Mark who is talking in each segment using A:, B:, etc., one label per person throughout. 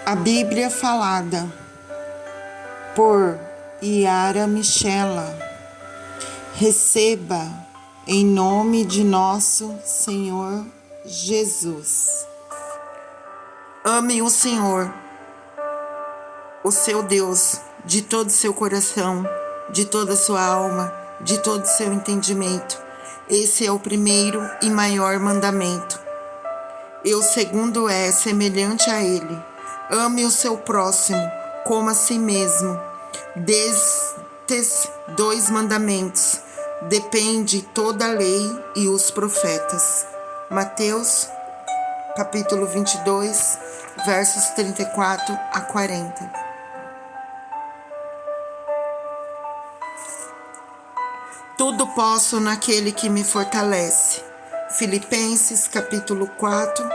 A: A Bíblia falada por Yara Michela. Receba em nome de nosso Senhor Jesus. Ame o Senhor, o seu Deus, de todo o seu coração, de toda a sua alma, de todo o seu entendimento. Esse é o primeiro e maior mandamento. E o segundo é semelhante a ele. Ame o seu próximo como a si mesmo. Destes dois mandamentos depende toda a lei e os profetas. Mateus, capítulo 22, versos 34 a 40. Tudo posso naquele que me fortalece. Filipenses, capítulo 4,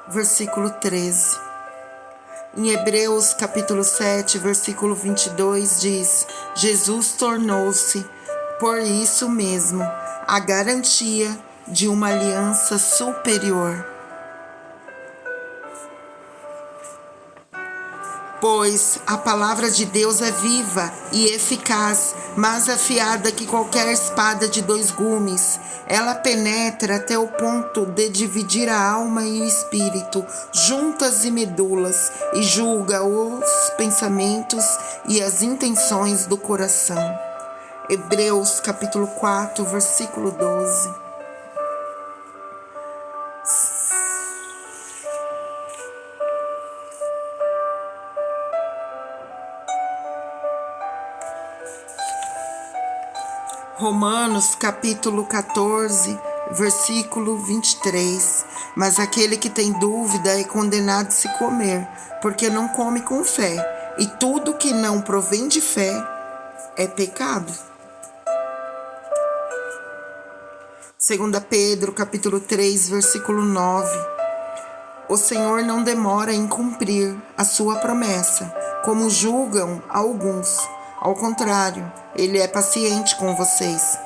A: versículo 13. Em Hebreus, capítulo 7, versículo 22, diz: Jesus tornou-se, por isso mesmo, a garantia de uma aliança superior. Pois a palavra de Deus é viva e eficaz, mais afiada que qualquer espada de dois gumes. Ela penetra até o ponto de dividir a alma e o espírito, juntas e medulas, e julga os pensamentos e as intenções do coração. Hebreus capítulo 4, versículo 12. Romanos capítulo 14, versículo 23. Mas aquele que tem dúvida é condenado a se comer, porque não come com fé, e tudo que não provém de fé é pecado. 2 Pedro capítulo 3, versículo 9. O Senhor não demora em cumprir a sua promessa, como julgam alguns. Ao contrário, Ele é paciente com vocês,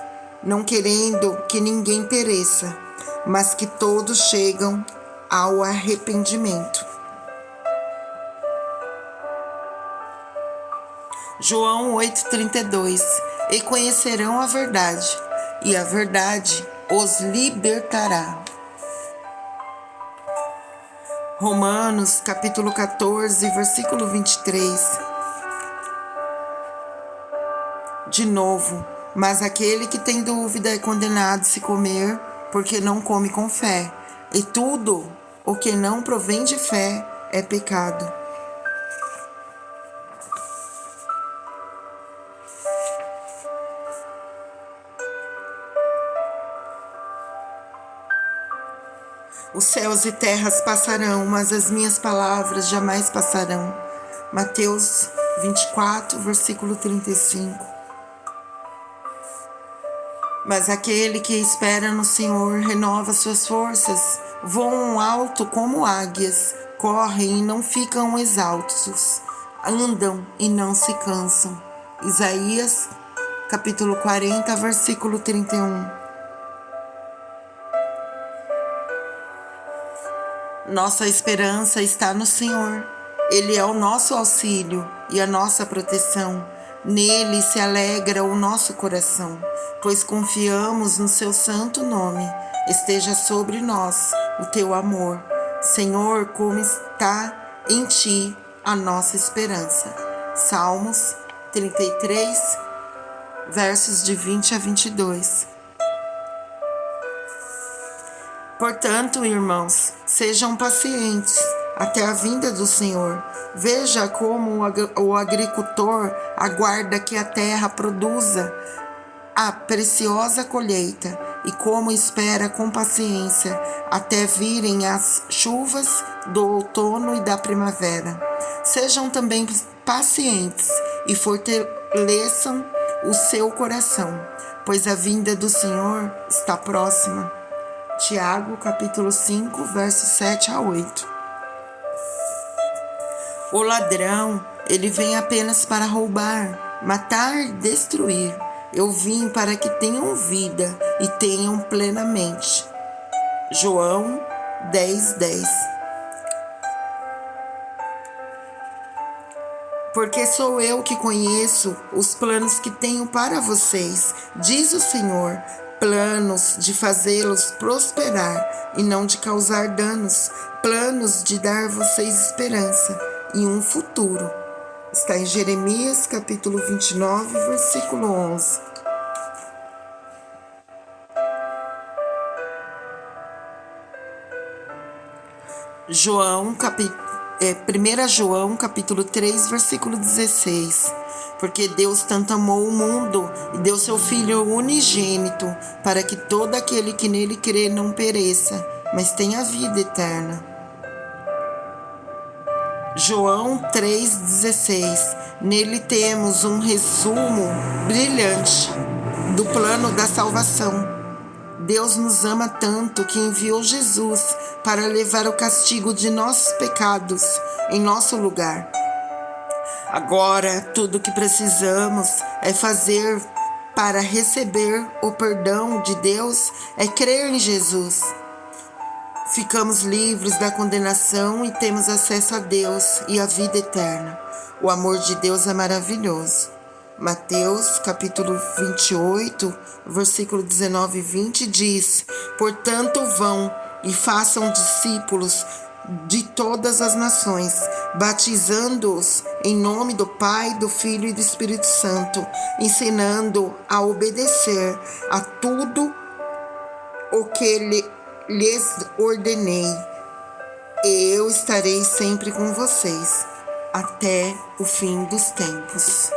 A: não querendo que ninguém pereça, mas que todos cheguem ao arrependimento. João 8,32. E conhecerão a verdade, e a verdade os libertará. Romanos capítulo 14, versículo 23. De novo, mas aquele que tem dúvida é condenado a se comer, porque não come com fé, e tudo o que não provém de fé é pecado. Os céus e terras passarão, mas as minhas palavras jamais passarão. Mateus 24, versículo 35. Mas aquele que espera no Senhor renova suas forças, voam alto como águias, correm e não ficam exaustos, andam e não se cansam. Isaías, capítulo 40, versículo 31. Nossa esperança está no Senhor. Ele é o nosso auxílio e a nossa proteção. Nele se alegra o nosso coração, pois confiamos no seu santo nome. Esteja sobre nós o teu amor. Senhor, como está em ti a nossa esperança. Salmos 33, versos de 20 a 22. Portanto, irmãos, sejam pacientes até a vinda do Senhor. Veja como o agricultor aguarda que a terra produza a preciosa colheita e como espera com paciência até virem as chuvas do outono e da primavera. Sejam também pacientes e fortaleçam o seu coração, pois a vinda do Senhor está próxima. Tiago, capítulo 5, versos 7 a 8. O ladrão, ele vem apenas para roubar, matar e destruir. Eu vim para que tenham vida e tenham plenamente. João 10, 10. Porque sou eu que conheço os planos que tenho para vocês, diz o Senhor, planos de fazê-los prosperar e não de causar danos, planos de dar a vocês esperança e um futuro. Está em Jeremias capítulo 29, versículo 11. João, 1 João capítulo 3, versículo 16. Porque Deus tanto amou o mundo e deu seu Filho unigênito, para que todo aquele que nele crê não pereça, mas tenha vida eterna. João 3,16. Nele temos um resumo brilhante do plano da salvação. Deus nos ama tanto que enviou Jesus para levar o castigo de nossos pecados em nosso lugar. Agora, tudo o que precisamos é fazer para receber o perdão de Deus é crer em Jesus. Ficamos livres da condenação e temos acesso a Deus e à vida eterna. O amor de Deus é maravilhoso. Mateus capítulo 28, versículo 19 e 20 diz: Portanto, vão e façam discípulos de todas as nações, batizando-os em nome do Pai, do Filho e do Espírito Santo, ensinando a obedecer a tudo o que lhes ordenei. E eu estarei sempre com vocês, até o fim dos tempos.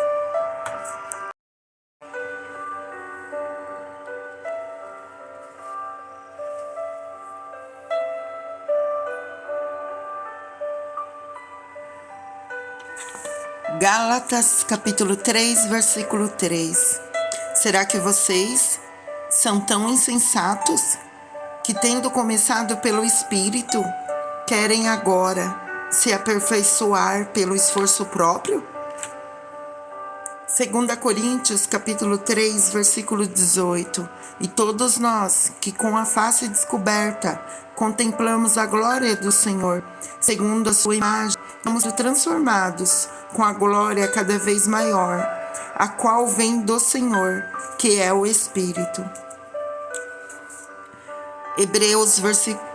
A: Gálatas capítulo 3, versículo 3. Será que vocês são tão insensatos que, tendo começado pelo Espírito, querem agora se aperfeiçoar pelo esforço próprio? 2 Coríntios capítulo 3, versículo 18. E todos nós, que com a face descoberta contemplamos a glória do Senhor, segundo a sua imagem, somos transformados com a glória cada vez maior, a qual vem do Senhor, que é o Espírito. Hebreus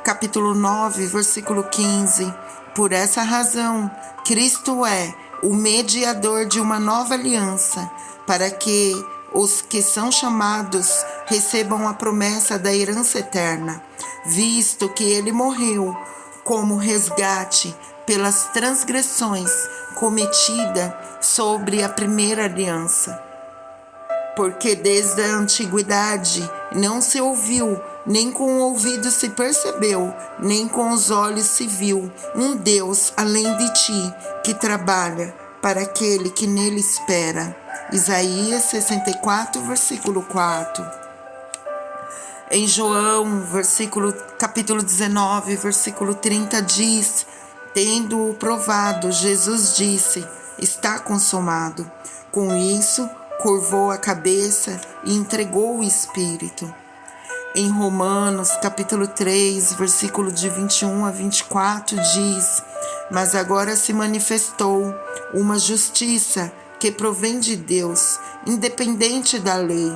A: capítulo 9, versículo 15. Por essa razão, Cristo é o mediador de uma nova aliança, para que os que são chamados recebam a promessa da herança eterna, visto que ele morreu como resgate pelas transgressões cometidas sobre a primeira aliança. Porque desde a antiguidade não se ouviu, nem com o ouvido se percebeu, nem com os olhos se viu, um Deus além de ti, que trabalha para aquele que nele espera. Isaías 64, versículo 4. Em João, capítulo 19, versículo 30 diz: Tendo-o provado, Jesus disse: Está consumado. Com isso, curvou a cabeça e entregou o Espírito. Em Romanos, capítulo 3, versículo de 21 a 24, diz: Mas agora se manifestou uma justiça que provém de Deus, independente da lei,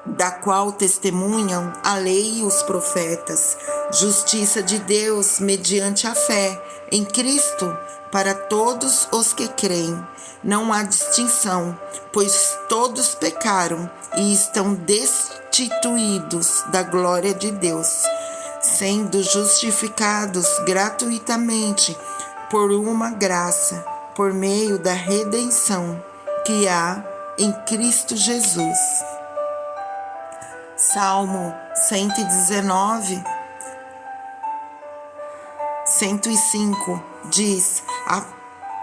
A: da qual testemunham a lei e os profetas, justiça de Deus mediante a fé em Cristo para todos os que creem. Não há distinção, pois todos pecaram e estão destituídos da glória de Deus, sendo justificados gratuitamente por uma graça, por meio da redenção que há em Cristo Jesus. Salmo 119, 105 diz: A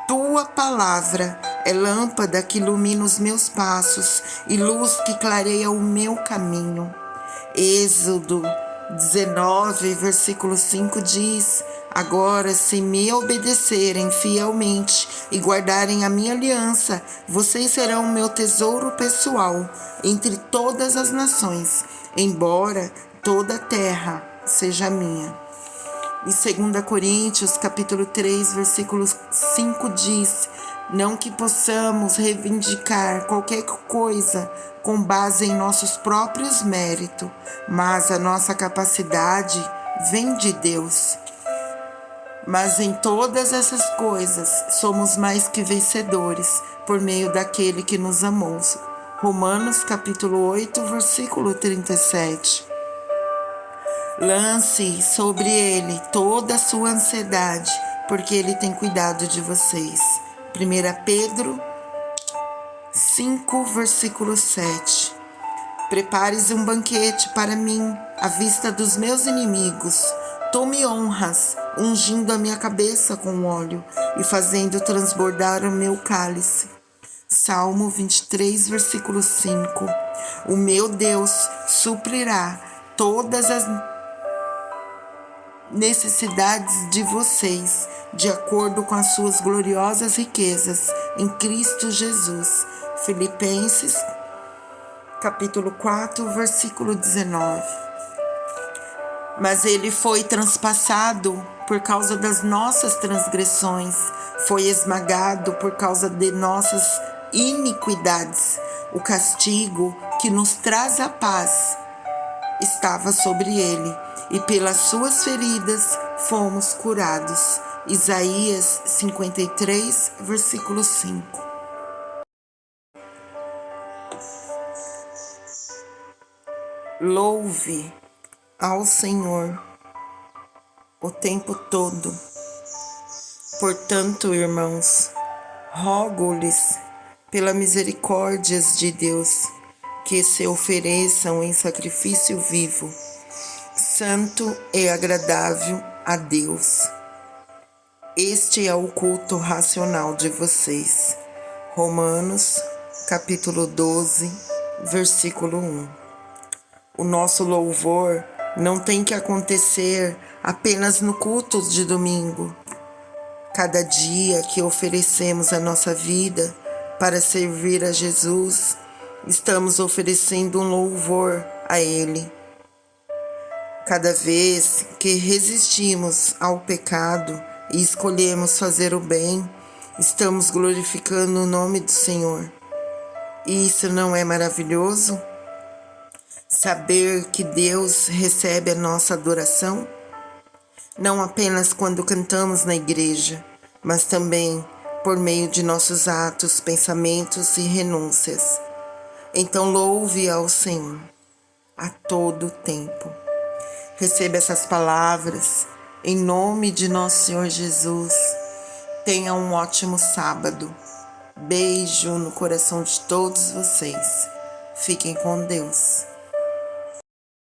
A: tua palavra é lâmpada que ilumina os meus passos e luz que clareia o meu caminho. Êxodo 19, versículo 5 diz: Agora, se me obedecerem fielmente e guardarem a minha aliança, vocês serão meu tesouro pessoal entre todas as nações, embora toda a terra seja minha. Em 2 Coríntios, capítulo 3, versículo 5 diz: Não que possamos reivindicar qualquer coisa com base em nossos próprios méritos, mas a nossa capacidade vem de Deus. Mas em todas essas coisas somos mais que vencedores por meio daquele que nos amou. Romanos capítulo 8, versículo 37. Lance sobre ele toda a sua ansiedade, porque ele tem cuidado de vocês. 1 Pedro 5, versículo 7. Prepares um banquete para mim, à vista dos meus inimigos. Tome honras, ungindo a minha cabeça com óleo e fazendo transbordar o meu cálice. Salmo 23, versículo 5. O meu Deus suprirá todas as necessidades de vocês, de acordo com as suas gloriosas riquezas em Cristo Jesus. Filipenses, capítulo 4, versículo 19. Mas ele foi transpassado por causa das nossas transgressões, foi esmagado por causa de nossas iniquidades. O castigo que nos traz a paz estava sobre ele, e pelas suas feridas fomos curados. Isaías 53, versículo 5. Louve ao Senhor o tempo todo. Portanto, irmãos, rogo-lhes, pela misericórdias de Deus, que se ofereçam em sacrifício vivo, santo e agradável a Deus. Este é o culto racional de vocês. Romanos, capítulo 12, versículo 1. O nosso louvor não tem que acontecer apenas no culto de domingo. Cada dia que oferecemos a nossa vida para servir a Jesus, estamos oferecendo um louvor a Ele. Cada vez que resistimos ao pecado e escolhemos fazer o bem, estamos glorificando o nome do Senhor. E isso não é maravilhoso? Saber que Deus recebe a nossa adoração, não apenas quando cantamos na igreja, mas também por meio de nossos atos, pensamentos e renúncias. Então louve ao Senhor a todo tempo. Receba essas palavras em nome de nosso Senhor Jesus. Tenha um ótimo sábado. Beijo no coração de todos vocês. Fiquem com Deus.